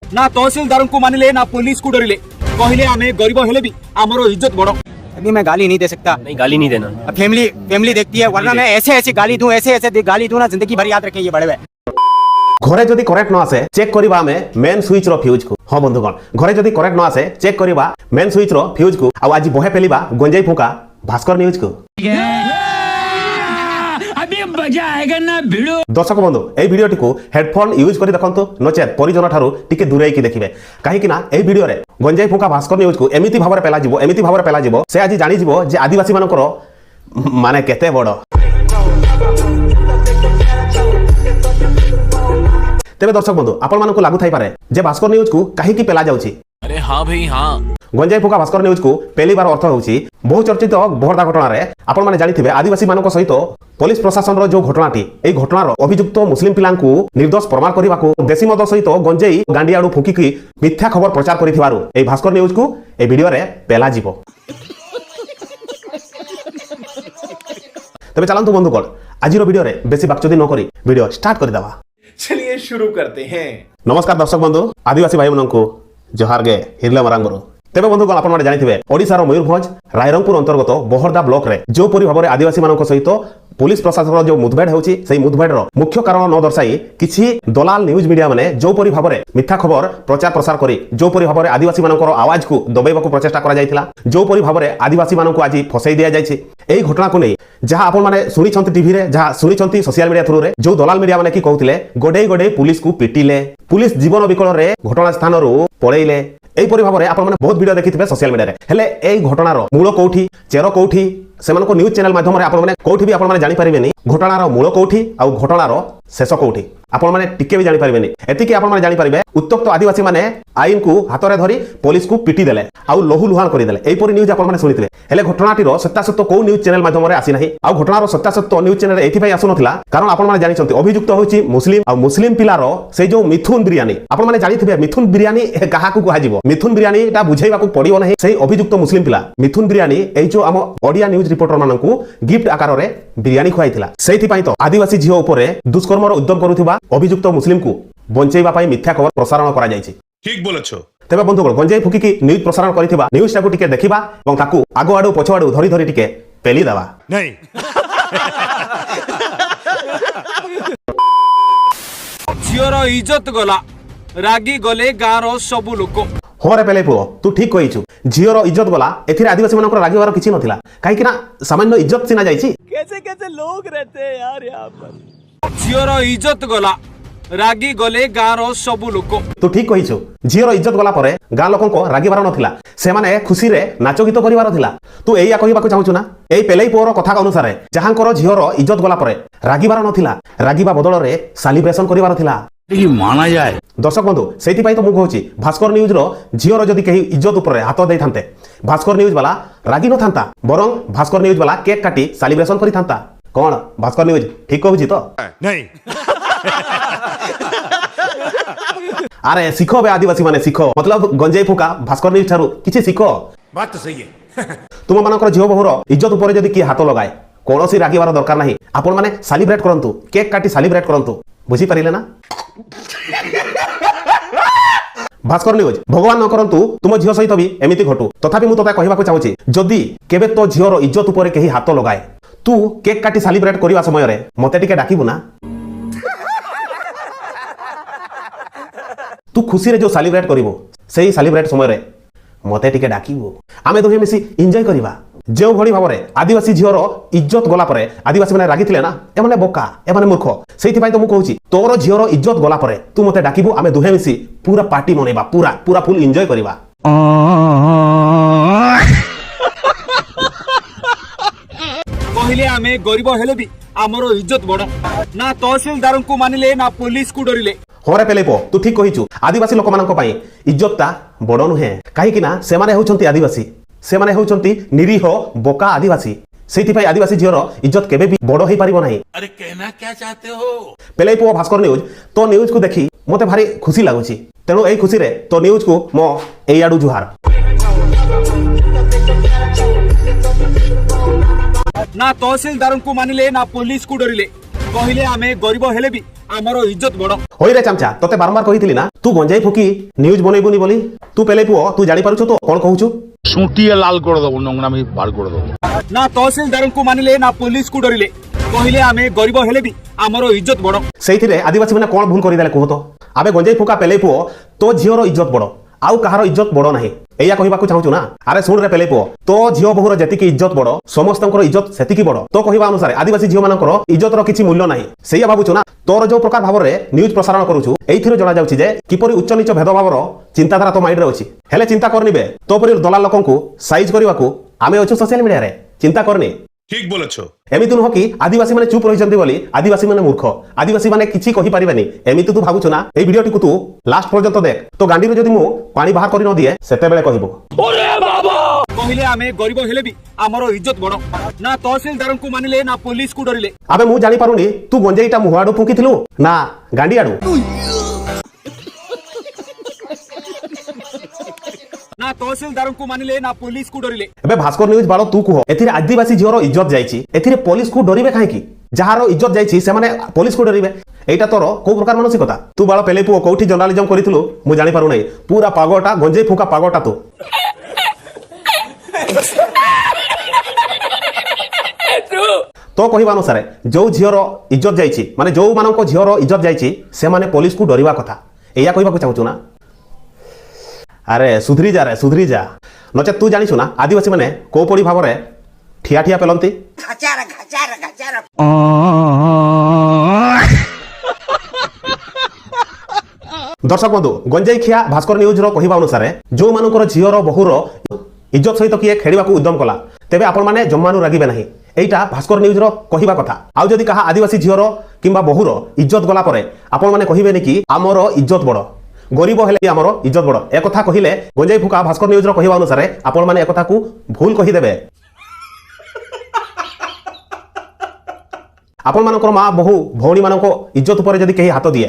ना तहसीलदार को मानिले ना पुलिस को डरिले कहले आमे गरीब हेले भी आमरो इज्जत बड़ो। अभी मैं गाली नहीं दे सकता। नहीं गाली नहीं देना। फैमिली देखती है, वरना मैं ऐसे गाली दूं गाली दूं ना, जिंदगी भर याद रखें ये बड़े। घरे जदि करेक्ट न आसे चेक करिबा में मेन स्विच रो फ्यूज को। हां बंधुगण, घरे जदि करेक्ट न आसे चेक करिबा मेन स्विच रो फ्यूज को। आ आज बहे पेलिबा गंजाई फुका भास्कर न्यूज को। अभी मजा आएगा ना भिड़ो। दर्शक बंधु ए वीडियोटी को हेडफोन यूज करी देखंतु, नचेत परिजन ठारू टिके दूरे की देखिबे। काहे कि ना ए वीडियो रे गंजाई फुका भास्कर न्यूज को एमिति भाबरे पेला जिवो से आज जानि जिवो जे आदिवासी मानकर माने केते बड़। तेरे दर्शक बंधु आपण मानकु लागु थाई पारे जे भास्कर न्यूज को काहे की पेला जाउची। अरे हाँ भाई हाँ, गंजाई फुका भास्कर न्यूज को पेलिबार अर्थ होउची बहु चर्चित बहरदा घटना रे आपण माने जानिथिबे आदिवासी मानक सहित पुलिस प्रशासन रो जो घटनाटी एई घटनार अभियुक्त मुस्लिम पिलांकु निर्दोष प्रमाण करबाकू देशी मद सहित गंजाई गांडियाडू फुकिकी मिथ्या खबर प्रचार करिथिबारु एई भास्कर न्यूज को ए वीडियो रे पेला जिवो। तबे चलंतु बंधुगण आजिरो वीडियो रे बेसी बाकचोदी न करी वीडियो स्टार्ट कर दवा। चलिए शुरू करते हैं। नमस्कार दर्शक बंधु, आदिवासी भाई मानकु जोहार गे हिरले मरांगरो। तेबे बंधुगण आपण माने जानिथिबे ओडिसा रो मयूरभंज रायरंगपुर अंतर्गत बहरदा ब्लॉक रे जो परि भाबरे आदिवासी मानक सहित पुलिस प्रशासन जो मुठभेड़ होउची सेही मुठभेड़ रो मुख्य कारण न दर्शाई किछि दलाल न्यूज मीडिया माने जो परि भाबरे मिथ्या खबर प्रचार प्रसार करी जो परि भाबरे आदिवासी मानकर आवाज को दबेबाकू प्रचेष्टा करा जायतिला, जो परि भाबरे आदिवासी मानकु आज फसै दिया जायछि। एई घटना को नै जहा आपण माने सुनि छंती टीवी रे, जहा सुनि छंती सोशल मीडिया थ्रू रे, जो दलाल मीडिया माने की कहउतिले गोडे पुलिस को पिटिले, पुलिस जीवन विकल रे घटना स्थान रो पळेइले। एई परि भाबरे आपण माने बहुत वीडियो देखिथिबे सोशल मीडिया रे। हेले एई घटनार मूल कोठी चेरो कोठी सेमानको न्यूज चैनल माध्यम रे आपण माने कोठी भी आपण माने जानि परिबेनी घटनार मूल कोठी आ घटनार शेष कोठी आपण माने टिके भी जानि परिबेनी। एतिकी आपण माने जानि परिबे उत्तक्त आदिवासी माने आईन को हाथ रे धरी पुलिस को पिटी देले आ लहु लुहान करि देले। एई परि न्यूज आपण माने सुनिथिबे। हेले घटनाटीर सत्यासत्य को न्यूज चैनल माध्यम रे आसी नाही आ घटनार सत्यासत्य न्यूज चैनल एथि पई आसु नथिला कारण आपण माने जानि छथि अभियुक्त होछि मुस्लिम आ मुस्लिम पिलार से जो मिथुन बिरयानी आपण माने जानिथिबे मिथुन बिरयानी काहा को कहा जिवो मिथुन बिरयानी ता बुझाइबा को पड़ियो नाही। सेही अभियुक्त मुस्लिम पिला मिथुन बिरयानी एई जो हम ओडिया न्यूज रिपोर्टर मानकु गिफ्ट आकार रे बिरयानी खुआइथिला। सेहि पई तो आदिवासी झियो उपरे दुष्कर्मर उद्यम करुथिबा अभियुक्त मुस्लिम को बंचेइबा पई मिथ्या खबर प्रसारण करा जायछि। ठीक बोलछो। तेबे बंधुगण गंजाई फुकिकी न्यूज प्रसारण करिथिबा न्यूज टाकू टिके देखिबा एवं ताकू आगो आडू पछ आडू धरी धरी टिके पेली देबा। नहीं झियोर इज्जत गला रागी गले गाँव सबु लोक। हाँ रे पेले पुओ तू ठीक कहिछु, झियोर इज्जत गला एथिरे आदिवासी मानकर रागिवार किछि नथिला काहे कि ना सामान्य इज्जत सिना जायछि। कैसे लोग रहते हैं यार यहाँ पर। झियोर इज्जत गला रागी गले गाँव सबु लोक। तू ठीक कहिछु, झियोर इज्जत गला परे गाँ लोकंको रागिबार नथिला, सेमाने खुशी रे नाच गीत करिवार थिला। तू एया कहिबाकू चाहूछु ना एई पेलेई पुओर कथा अनुसार जहांकर झियोर इज्जत गला परे रागिबार नथिला, रागिबा बदल रे सेलिब्रेशन करिवार थिला। माना जाए दर्शक बंधु सेति पई तो मु कहूची भास्कर न्यूज रो झियोर जदि केही इज्जत ऊपर हाथ देई थांते भास्कर न्यूज वाला रागी न थांता, बरं भास्कर न्यूज वाला केक काटी सेलिब्रेशन करि थांता। कोन भास्कर न्यूज ठीक कहूची तो नहीं अरे सीखो बे आदिवासी माने सीखो, मतलब गंजाई फुका भास्कर न्यूज थारु किछि सीखो। बात तो सही है। तुम मानकर झियो बहुर इज्जत ऊपर जदि की हाथ लगाए कोनोसी रागिबार दरकार नाही, आपण माने सेलिब्रेट करंतु, केक काटी सेलिब्रेट करंतु। बुझी पारिले ना भास्कर न्यूज भगवान न करंतु तुम झियो सहित भी एमिति घटू। तथापि मु तोता कहिबाकू चाहूची जदि केबे तो झियोर इज्जत ऊपर केही हाथ लगाए तू केक काटी सेलिब्रेट करिवा समय रे मते टिके डाकिबु ना। तू खुशी रे जो सेलिब्रेट करिवो सेही सेलिब्रेट समय रे मते टिके डाकिबो, आमे दुहे मिसी एन्जॉय करिवा। जो भली भाबरे आदिवासी झियोर इज्जत गला परे आदिवासी माने रागिथिले ना एमाने बोका एमाने मूर्ख। सेहि पई तो मु कहूची तोर झियोर इज्जत गला परे तू मते डाकिबो, आमे दुहे मिसी पूरा पार्टी मनेबा, पूरा फुल एन्जॉय करिवा। कहले आमे गरीब हेले भी आमरो इज्जत बड़। ना तहसीलदार को मानिले ना पुलिस को डरिले। होरे पेले पो तू ठीक कहिछु, आदिवासी लोक मानक पई इज्जतटा बड़ नुहे काहे कि ना सेमाने होचंती आदिवासी, सेमाने होचंती निरीह बोका आदिवासी। सेति पई आदिवासी झियोर इज्जत केबे भी बड़ होई परिबो नाही। अरे कहना क्या चाहते हो? पेले पो भास्कर न्यूज तो न्यूज को देखी मते भारी खुशी लागुची, तेणु एई खुशी रे तो न्यूज को मो एई आडू जुहार। ना तहसीलदार को मानिले ना पुलिस को डरिले कहले आमे गरीब हेले भी आमर इज्जत बड़ होई रे चामचा तोते बारंबार कहिथिली ना तू गंजाई फुकी न्यूज बनेबुनी बोली तू पेले पुओ तू जानि पारुछ तो कोन कहूछु सुटिए लाल कर देबो नंगनामी बार कर देबो ना तहसीलदार को मानिले ना पुलिस को डरिले कहले आमे गरीब हेले भी आमर इज्जत बड़ सेइथिरे आदिवासी माने कोन भूल करि देले कहतो आबे गंजाई फुका पेले पुओ तो झियोर इज्जत बड़ आउ कहार इज्जत बड़ नाही एया कहिबाकू चाहूछु ना अरे सुन रे पेले पुओ तो झियो बहुर जेतिकी इज्जत बड़ समस्तंकर इज्जत सेतिकी बड़ तो कहिबा अनुसार आदिवासी झियो मानकर इज्जतर किछि मूल्य नाही सेया भाबुछु ना तोर जो प्रकार भावरे न्यूज प्रसारण करूछु एइथिरो जणा जाउछि जे किपरि उच्च नीच भेदभावर चिंताधारा तो माइंड रे अछि हेले चिंता करनिबे तो परि दलाल लोकंकु साइज करिवाकू आमे अछु सोशल मीडिया रे चिंता करनी ठीक बोलछो एमिति नुह कि आदिवासी माने चुप रहिसंती बोली आदिवासी माने मूर्ख आदिवासी माने किछि कहि परिबानी एमिति तू भाबुछु ना ए वीडियो टिकु तू लास्ट पर्यंत देख तो गांडी रे जदि मु पानी बाहर करि न दिए सेते बेले कहिबो कहले आमे गरीब हेले भी आमर इज्जत बड़ ना तहसीलदार को मानिले ना पुलिस को डरिले आबे मु जानि पारुनी तू गंजेईटा मुहाडू फुकिथिलु ना गांडी आडू ना तहसीलदार को मानिले ना पुलिस को डरिले एबे भास्कर न्यूज बालो तू कुह एथिरे आदिवासी झियोर इज्जत जाईची एथिरे पुलिस को डरिबे काहे की जहार इज्जत जाईची से माने पुलिस को डरिबे एटा तोर को प्रकार मानसिकता तू बालो पेले पुओ कोठी जर्नलिज्म करिथिलु मु जानि पारु नै पूरा पागोटा गंजेई फुका पागोटा तू तो कहिबा अनुसार जो झियोर इज्जत जाईची माने जो मानको झियोर इज्जत जाईची से माने पुलिस को डरिबा कथा एया कहिबाकू चाहूछु ना अरे सुधरी जा नचे तू जानिछु ना आदिवासी माने को पड़ी भावरे ठिया ठिया पेलंती दर्शक बंधु गंजेई खिया भास्कर न्यूज रो कहिबा अनुसार जो मानकर झियोर बहुर इज्जत सहित किए खेलिबाकू उद्यम कला तेबे आपण माने जम्मानु रागिबे नाही एइटा भास्कर न्यूज रो कहिबा कथा आउ जदि कहा आदिवासी झियोर किंबा बहुर इज्जत गला परे आपण माने कहिबेनी कि आमर इज्जत बड़ गरीब हेले आमर इज्जत बड़ एक कथा कहिले गंजेई फुका भास्कर न्यूज रो कहिबा अनुसार आपण माने एक कथा को भूल कहि देबे आपण मानकर मां बहु भौणी मानको इज्जत ऊपर जदि केही हाथ दिए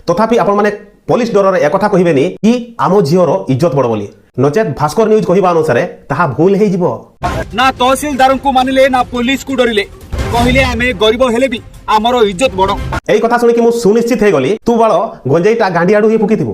तथापि आपण माने पुलिस डर रे एक कथा कहिबेनी कि आमो झियोर इज्जत बड़ बोली नचेत भास्कर न्यूज कहिबा अनुसार ताहा भूल हेइ जिवो ना तहसीलदार को मानिले ना पुलिस को डरिले कहले आमे गरीब हेले भी आमर इज्जत बड़ एई कथा सुनि कि मु सुनिश्चित हे गली तू बाळ गंजेईटा गांडी आडू ही फुकिथिबु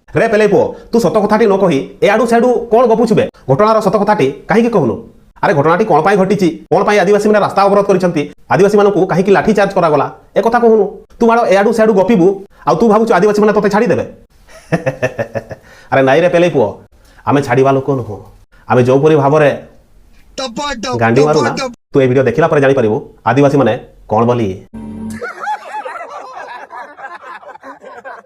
रे पेले पो तू सत कथाटी न कहि ए आडू सेडू कोन गपुछुबे घटनार सत कथाटी काहे कि कहनु अरे घटनाटी कोन पाई घटिची कोन पाई आदिवासी माने रास्ता अवरोध करिसंती आदिवासी मानकू काहे कि लाठी चार्ज करा गला ए कथा कहनु तू बाळ ए आडू सेडू गपिबु आ तू भाबुछु आदिवासी माने तते छाडी देबे अरे नाइ रे पेले पो आमे छाडीबा लोक न आमे जो परि भाबरे गांडी मारू ना तू ए वीडियो देखिला पर जानि परिबु आदिवासी माने कोन बोली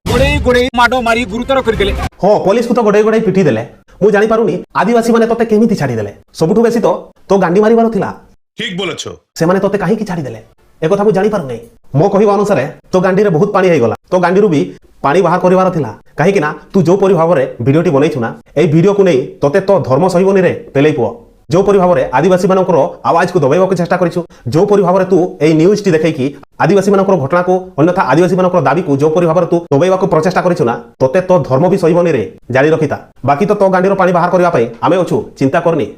गोड़े गोड़े माडो मारी गुरुतर कर देले हो पुलिस को तो गोड़े गोड़े पिटी देले मु जानि पारुनी आदिवासी माने तते केमिति छाडी देले सबुठु बेसी तो गांडी मारी बारो थिला ठीक बोलछो से माने तते काहे कि छाडी देले ए कथा मु जानि पारु नै मो कहिबा अनुसार तो गांडी रे बहुत पानी हे गला तो गांडी रु भी पानी बाहर करिवार थिला काहे कि ना तू जो परि भावरे वीडियोटी बनैछु ना ए वीडियो को नै तते तो धर्म सहिबोनी रे पेलै पुओ जो परि भावरे आदिवासी मानकर आवाज को दबाइबाक चेष्टा करिछु जो परि भावरे तू ए न्यूज टी देखै कि आदिवासी मानकर घटना को अन्यथा आदिवासी मानकर दाबी को जो परि भावरे तू दबाइबाक प्रचेष्टा करिछु ना तते तो धर्म भी सहिबोनी रे जानि रखिता बाकी तो गांडीर पानी बाहर करिवा पई आमे अछु चिंता करनी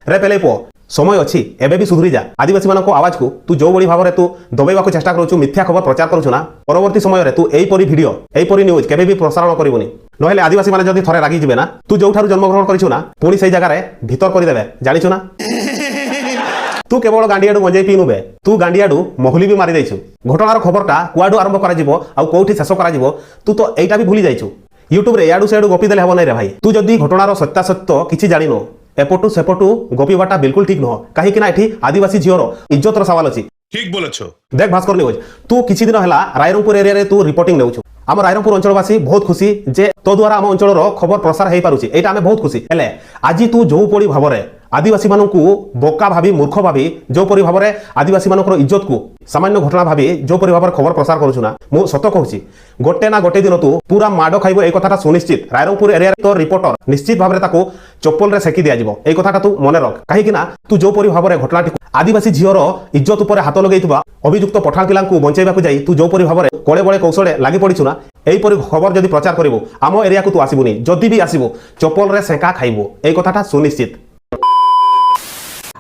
रे पेलै पुओ समय अच्छी एबे भी सुधरी जा आदिवासी मानक आवाज को तू जो बड़ी भाव तू दबाइबाक चेष्टा करूछु मिथ्या खबर प्रचार करूछु ना परवर्ती समय तू एई परी वीडियो एई परी न्यूज केबे भी प्रसारण करिवनी नहेले आदिवासी माने जदी थरे रागी जिवे ना तू जोठारु जन्म ग्रहण करिछु ना पुणी सेई जगह रे भीतर करि देबे जानिछु ना तू केवल गांडियाडू गंजेई पिनुबे तू गांडियाडू महली भी मारी दैछु घटनार खबरटा कुआडू आरंभ करा जिवो आ कोठी शेष करा जिवो तू तो एइटा भी भूली जाइछु यूट्यूब रे याडू सेडू गपी देले हबो नै रे भाई तू जदी घटनार सत्यासत्य किछि जानिनो एपटू सेपटू गपीबाटा बिल्कुल ठीक नुह कहीं एठी आदिवासी झीर इज्जत सवाल अच्छी ठीक बोलछो देख भास्कर न्यूज तू किछि दिन हला रायरंगपुर एरिया रे तू रिपोर्टिंग नेउछु आम रायरंगपुर अंचलवासी बहुत खुशी जे तो द्वारा आम अंचल खबर प्रसार हो पारुछि एटा आमे बहुत खुशी हेले आज तू जो पड़ी भाव आदिवासी मानकू बोका भाभी मूर्ख भाभी जो परी भाव आदिवासी मानकर इज्जत को सामान्य घटना भाभी जो परी भाव खबर प्रसार करूछु ना मु सत कहूछि गोटे ना गोटे दिन तू पूरा माड खाइबो ए कथाटा सुनिश्चित रायरंगपुर एरिया तो रिपोर्टर निश्चित भाव ताको चप्पल रे सेकी दिया जिवो ए कथाटा तू मने रख काहे कि ना तू जो परी भाव घटनाटी आदिवासी झीर इज्जत उपर हाथ लगेइतबा अभियुक्त पठाण पिलांकू बंचाइबाकू जाई तू जो परी भाव कळे बळे कौशले लागि पडिछु ना एई परी खबर जदि प्रचार करिवो आम एरिया को तू आसीबुनी जदि भी आसीबो चप्पल रे सेका खाइबो ए कथाटा सुनिश्चित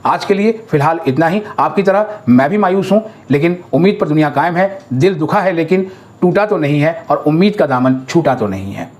आज के लिए फिलहाल इतना ही। आपकी तरह मैं भी मायूस हूं, लेकिन उम्मीद पर दुनिया कायम है। दिल दुखा है लेकिन टूटा तो नहीं है, और उम्मीद का दामन छूटा तो नहीं है।